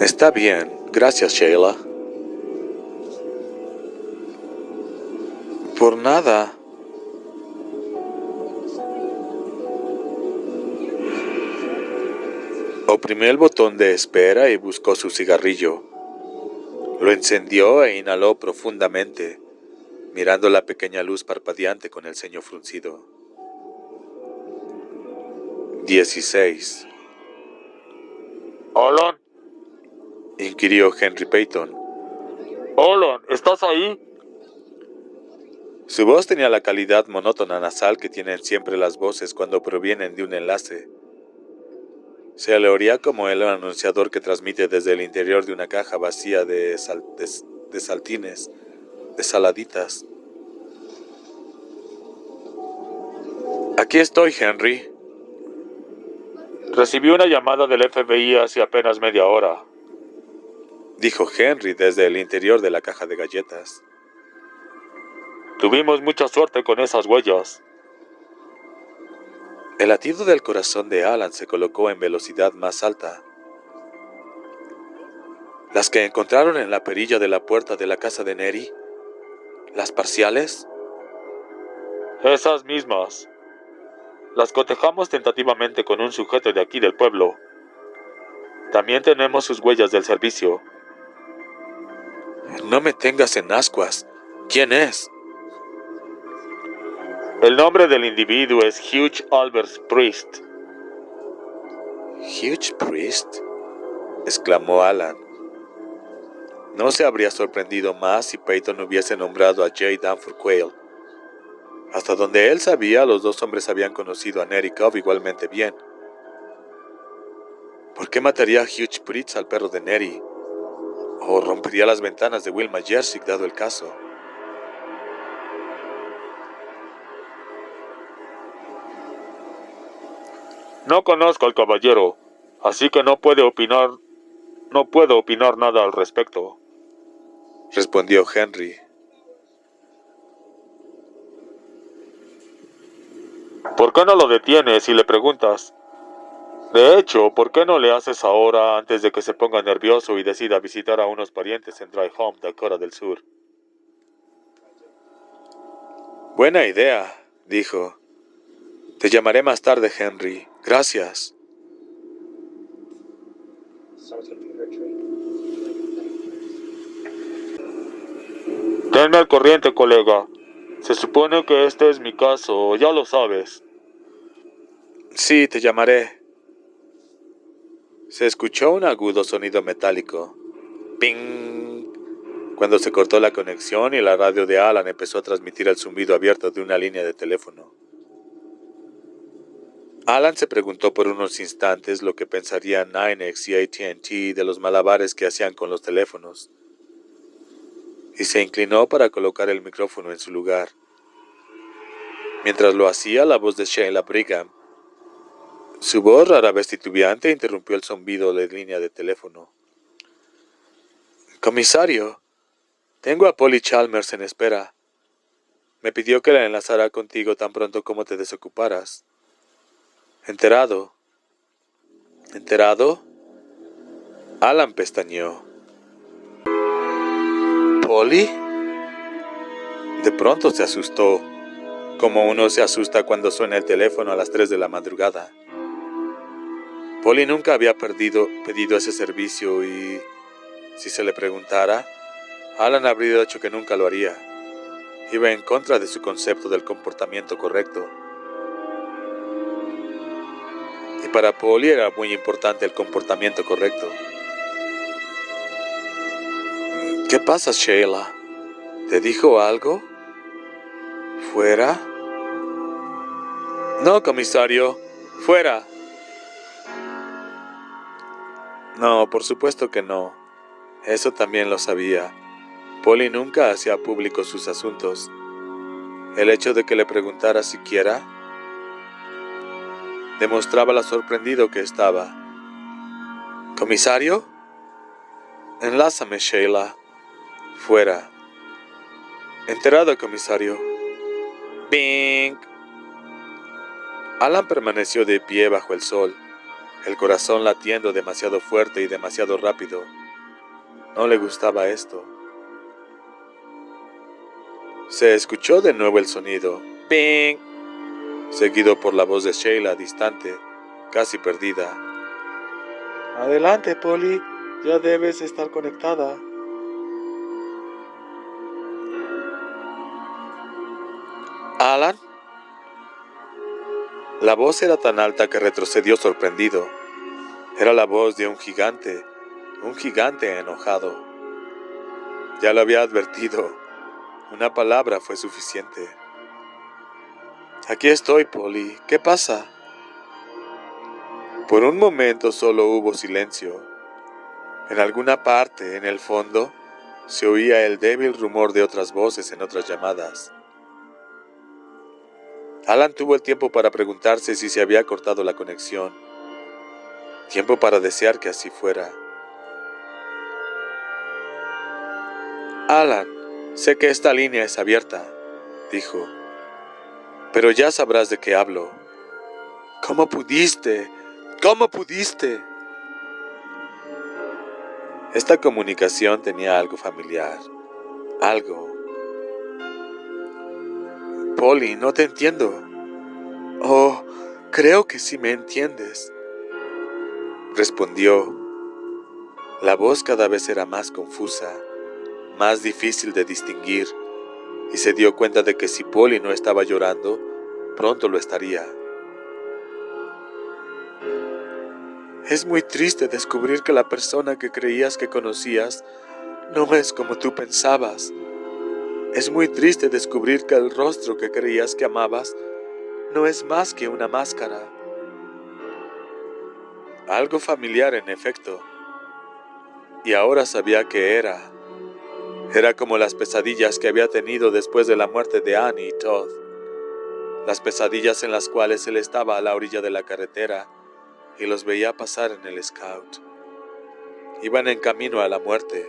Está bien, gracias, Sheila. Por nada. Oprimió el botón de espera y buscó su cigarrillo. Lo encendió e inhaló profundamente, mirando la pequeña luz parpadeante con el ceño fruncido. 16. Alan, Inquirió Henry Peyton. Alan, ¿estás ahí? Su voz tenía la calidad monótona nasal que tienen siempre las voces cuando provienen de un enlace. Se le oía como el anunciador que transmite desde el interior de una caja vacía de saltines, de saladitas. Aquí estoy, Henry. Recibí una llamada del FBI hace apenas media hora. Dijo Henry desde el interior de la caja de galletas. Tuvimos mucha suerte con esas huellas. El latido del corazón de Alan se colocó en velocidad más alta. Las que encontraron en la perilla de la puerta de la casa de Neri, las parciales. Esas mismas. Las cotejamos tentativamente con un sujeto de aquí del pueblo. También tenemos sus huellas del servicio. No me tengas en ascuas. ¿Quién es? El nombre del individuo es Hugh Albert Priest. ¿Hugh Priest? Exclamó Alan. No se habría sorprendido más si Peyton hubiese nombrado a J. Danforth Quayle. Hasta donde él sabía, los dos hombres habían conocido a Neri Cobb igualmente bien. ¿Por qué mataría a Hugh Priest al perro de Neri? ¿O rompería las ventanas de Wilma Jersey, dado el caso? No conozco al caballero, así que no puedo opinar nada al respecto. Respondió Henry. ¿Por qué no lo detienes y le preguntas? De hecho, ¿por qué no le haces ahora antes de que se ponga nervioso y decida visitar a unos parientes en Dry Home, Dakota del Sur? Buena idea, dijo. Te llamaré más tarde, Henry. Gracias. Tenme al corriente, colega. Se supone que este es mi caso, ya lo sabes. Sí, te llamaré. Se escuchó un agudo sonido metálico. ¡Ping! Cuando se cortó la conexión y la radio de Alan empezó a transmitir el zumbido abierto de una línea de teléfono. Alan se preguntó por unos instantes lo que pensarían Nynex y AT&T de los malabares que hacían con los teléfonos, y se inclinó para colocar el micrófono en su lugar. Mientras lo hacía, la voz de Sheila Brigham, su voz rara vez titubeante, interrumpió el zumbido de línea de teléfono. Comisario, tengo a Polly Chalmers en espera. Me pidió que la enlazara contigo tan pronto como te desocuparas. ¿Enterado? ¿Enterado? Alan pestañeó. ¿Polly? De pronto se asustó, como uno se asusta cuando suena el teléfono a las 3 de la madrugada. Polly nunca había pedido ese servicio y, si se le preguntara, Alan habría dicho que nunca lo haría. Iba en contra de su concepto del comportamiento correcto. Y para Polly era muy importante el comportamiento correcto. ¿Qué pasa, Sheila? ¿Te dijo algo? ¿Fuera? No, comisario. ¡Fuera! No, por supuesto que no. Eso también lo sabía. Polly nunca hacía públicos sus asuntos. El hecho de que le preguntara siquiera demostraba lo sorprendido que estaba. ¿Comisario? Enlázame, Sheila. Fuera. Enterado, comisario. Bing. Alan permaneció de pie bajo el sol, el corazón latiendo demasiado fuerte y demasiado rápido. No le gustaba esto. Se escuchó de nuevo el sonido, ¡ping!, seguido por la voz de Sheila distante, casi perdida. Adelante, Polly, ya debes estar conectada. ¿Alan? La voz era tan alta que retrocedió sorprendido. Era la voz de un gigante enojado. Ya lo había advertido. Una palabra fue suficiente. Aquí estoy, Polly. ¿Qué pasa? Por un momento solo hubo silencio. En alguna parte, en el fondo, se oía el débil rumor de otras voces en otras llamadas. Alan tuvo el tiempo para preguntarse si se había cortado la conexión. Tiempo para desear que así fuera. Alan, sé que esta línea es abierta, dijo. Pero ya sabrás de qué hablo. ¿Cómo pudiste? ¿Cómo pudiste? Esta comunicación tenía algo familiar. Algo. Polly, no te entiendo. Oh, creo que sí me entiendes, respondió. La voz cada vez era más confusa, más difícil de distinguir, y se dio cuenta de que si Polly no estaba llorando, pronto lo estaría. Es muy triste descubrir que la persona que creías que conocías no es como tú pensabas. Es muy triste descubrir que el rostro que creías que amabas no es más que una máscara. Algo familiar, en efecto. Y ahora sabía que era. Era como las pesadillas que había tenido después de la muerte de Annie y Todd. Las pesadillas en las cuales él estaba a la orilla de la carretera y los veía pasar en el Scout. Iban en camino a la muerte.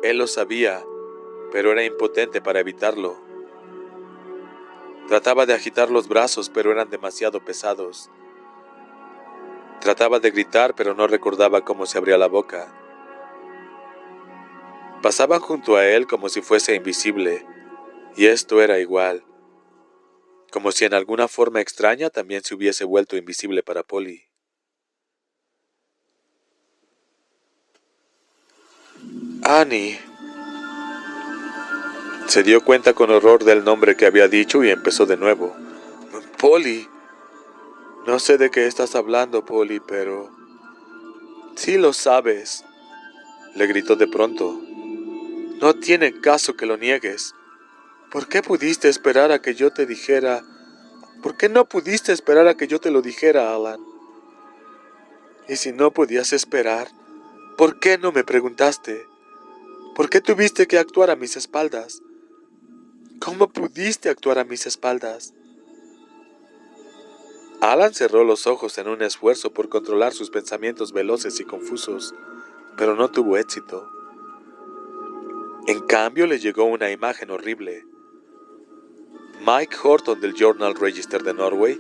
Él lo sabía, pero era impotente para evitarlo. Trataba de agitar los brazos, pero eran demasiado pesados. Trataba de gritar, pero no recordaba cómo se abría la boca. Pasaban junto a él como si fuese invisible, y esto era igual. Como si en alguna forma extraña también se hubiese vuelto invisible para Polly. Annie. Se dio cuenta con horror del nombre que había dicho y empezó de nuevo. Polly. No sé de qué estás hablando, Polly, pero... Sí lo sabes, le gritó de pronto. No tiene caso que lo niegues. ¿Por qué pudiste esperar a que yo te dijera? ¿Por qué no pudiste esperar a que yo te lo dijera, Alan? Y si no podías esperar, ¿por qué no me preguntaste? ¿Por qué tuviste que actuar a mis espaldas? ¿Cómo pudiste actuar a mis espaldas? Alan cerró los ojos en un esfuerzo por controlar sus pensamientos veloces y confusos, pero no tuvo éxito. En cambio le llegó una imagen horrible. Mike Horton del Journal Register de Norway,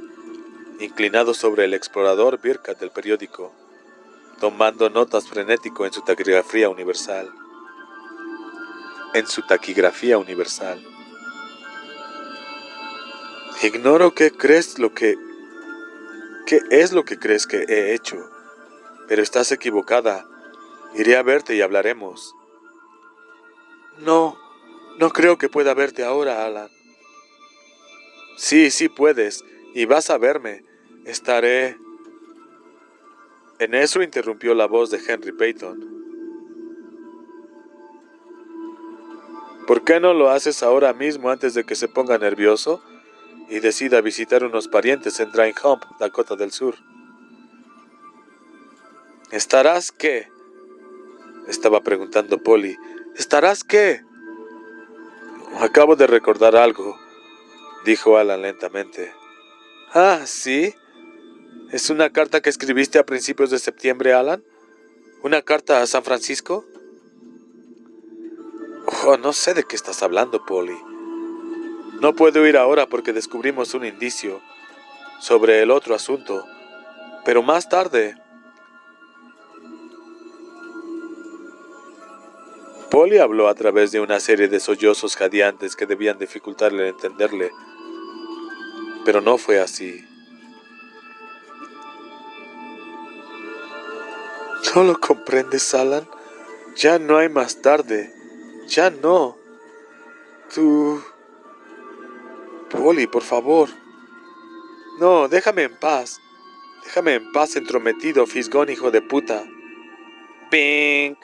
inclinado sobre el explorador Birkat del periódico, tomando notas frenético en su taquigrafía universal. Ignoro qué es lo que crees que he hecho, pero estás equivocada. Iré a verte y hablaremos. No creo que pueda verte ahora, Alan. Sí puedes, y vas a verme. Estaré... En eso interrumpió la voz de Henry Peyton. ¿Por qué no lo haces ahora mismo antes de que se ponga nervioso y decida visitar unos parientes en Dry Hump, Dakota del Sur? ¿Estarás qué? Estaba preguntando Polly. ¿Estarás qué? Acabo de recordar algo, dijo Alan lentamente. Ah, ¿sí? ¿Es una carta que escribiste a principios de septiembre, Alan? ¿Una carta a San Francisco? Oh, no sé de qué estás hablando, Polly. No puedo ir ahora porque descubrimos un indicio sobre el otro asunto, pero más tarde, Polly habló a través de una serie de sollozos jadeantes que debían dificultarle el entenderle, pero no fue así. ¿No lo comprendes, Alan? Ya no hay más tarde. Ya no. Tú... Polly, por favor. No, déjame en paz. Déjame en paz, entrometido, fisgón, hijo de puta. ¡Pink!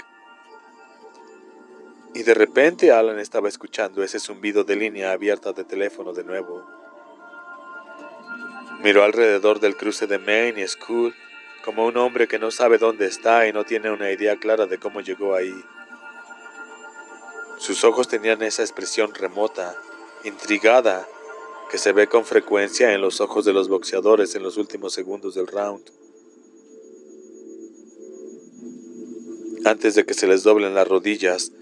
Y de repente Alan estaba escuchando ese zumbido de línea abierta de teléfono de nuevo. Miró alrededor del cruce de Main y School como un hombre que no sabe dónde está y no tiene una idea clara de cómo llegó ahí. Sus ojos tenían esa expresión remota, intrigada, que se ve con frecuencia en los ojos de los boxeadores en los últimos segundos del round, antes de que se les doblen las rodillas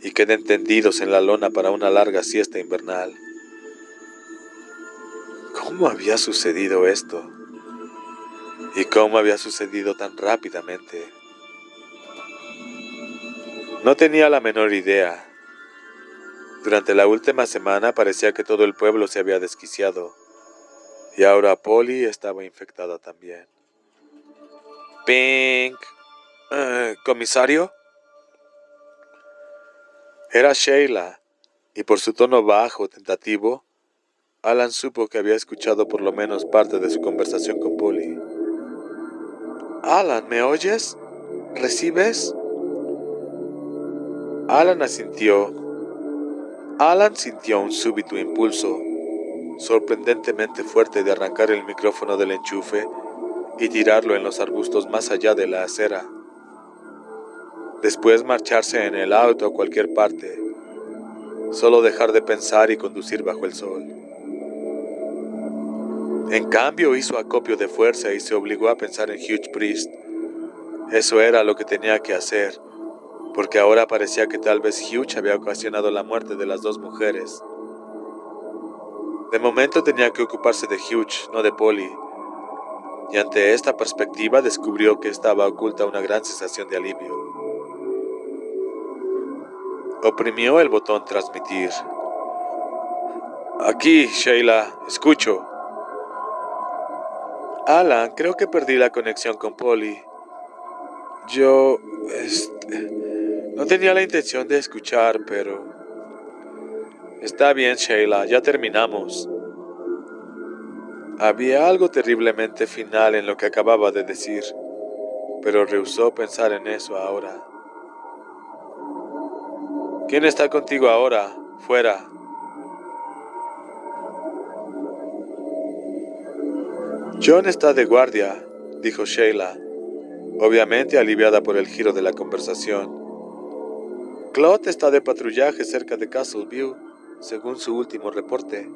y queden tendidos en la lona para una larga siesta invernal. ¿Cómo había sucedido esto? ¿Y cómo había sucedido tan rápidamente? No tenía la menor idea. Durante la última semana parecía que todo el pueblo se había desquiciado, y ahora Polly estaba infectada también. Pink. ¿Comisario? Era Sheila, y por su tono bajo, tentativo, Alan supo que había escuchado por lo menos parte de su conversación con Polly. Alan, ¿me oyes? ¿Recibes? Alan asintió. Alan sintió un súbito impulso, sorprendentemente fuerte, de arrancar el micrófono del enchufe y tirarlo en los arbustos más allá de la acera. Después marcharse en el auto a cualquier parte, solo dejar de pensar y conducir bajo el sol. En cambio hizo acopio de fuerza y se obligó a pensar en Hugh Priest. Eso era lo que tenía que hacer, porque ahora parecía que tal vez Hugh había ocasionado la muerte de las dos mujeres. De momento tenía que ocuparse de Hugh, no de Polly, y ante esta perspectiva descubrió que estaba oculta una gran sensación de alivio. Oprimió el botón transmitir. Aquí, Sheila, escucho. Alan, creo que perdí la conexión con Polly. Yo... no tenía la intención de escuchar, pero... Está bien, Sheila, ya terminamos. Había algo terriblemente final en lo que acababa de decir, pero rehusó pensar en eso ahora. ¿Quién está contigo ahora? Fuera. John está de guardia, dijo Sheila, obviamente aliviada por el giro de la conversación. Claude está de patrullaje cerca de Castle View, según su último reporte.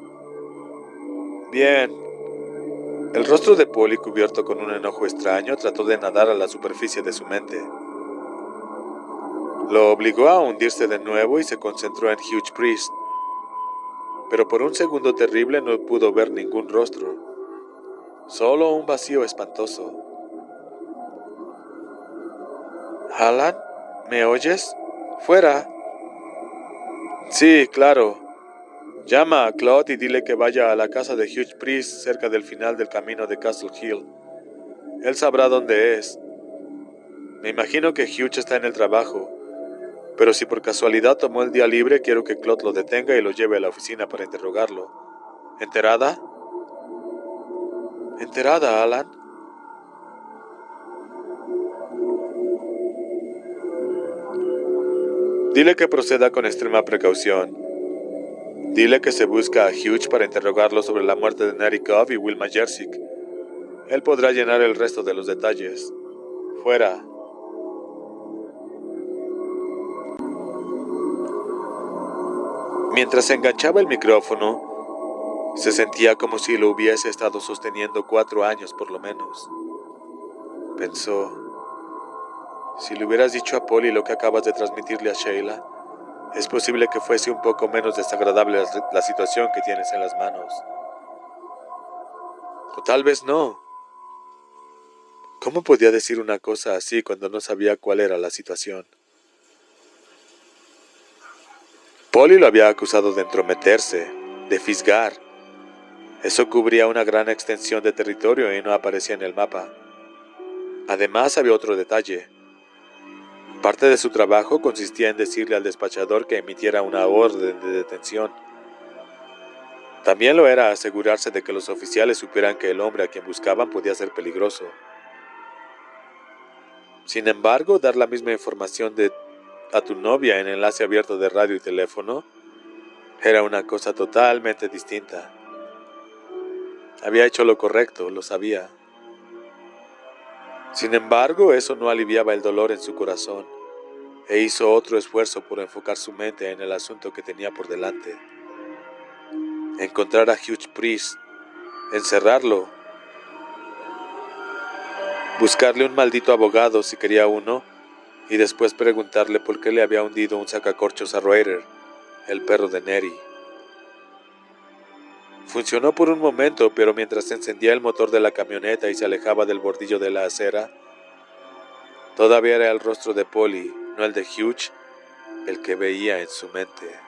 Bien. El rostro de Polly, cubierto con un enojo extraño, trató de nadar a la superficie de su mente. Lo obligó a hundirse de nuevo y se concentró en Hugh Priest. Pero por un segundo terrible no pudo ver ningún rostro, solo un vacío espantoso. ¿Alan? ¿Me oyes? ¡Fuera! Sí, claro. Llama a Claude y dile que vaya a la casa de Hugh Priest cerca del final del camino de Castle Hill. Él sabrá dónde es. Me imagino que Hugh está en el trabajo, pero si por casualidad tomó el día libre, quiero que Claude lo detenga y lo lleve a la oficina para interrogarlo. ¿Enterada? ¿Enterada, Alan? Dile que proceda con extrema precaución. Dile que se busca a Hugh para interrogarlo sobre la muerte de Nettie Cobb y Wilma Jersick. Él podrá llenar el resto de los detalles. Fuera. Mientras se enganchaba el micrófono, se sentía como si lo hubiese estado sosteniendo 4 años por lo menos. Pensó, si le hubieras dicho a Polly lo que acabas de transmitirle a Sheila, es posible que fuese un poco menos desagradable la situación que tienes en las manos. O tal vez no. ¿Cómo podía decir una cosa así cuando no sabía cuál era la situación? Polly lo había acusado de entrometerse, de fisgar. Eso cubría una gran extensión de territorio y no aparecía en el mapa. Además, había otro detalle. Parte de su trabajo consistía en decirle al despachador que emitiera una orden de detención. También lo era asegurarse de que los oficiales supieran que el hombre a quien buscaban podía ser peligroso. Sin embargo, dar la misma información a tu novia en enlace abierto de radio y teléfono era una cosa totalmente distinta. Había hecho lo correcto, lo sabía. Sin embargo, eso no aliviaba el dolor en su corazón, e hizo otro esfuerzo por enfocar su mente en el asunto que tenía por delante. Encontrar a Hugh Priest, encerrarlo, buscarle un maldito abogado si quería uno, y después preguntarle por qué le había hundido un sacacorchos a Raider, el perro de Nettie. Funcionó por un momento, pero mientras encendía el motor de la camioneta y se alejaba del bordillo de la acera, todavía era el rostro de Polly, no el de Hugh, el que veía en su mente.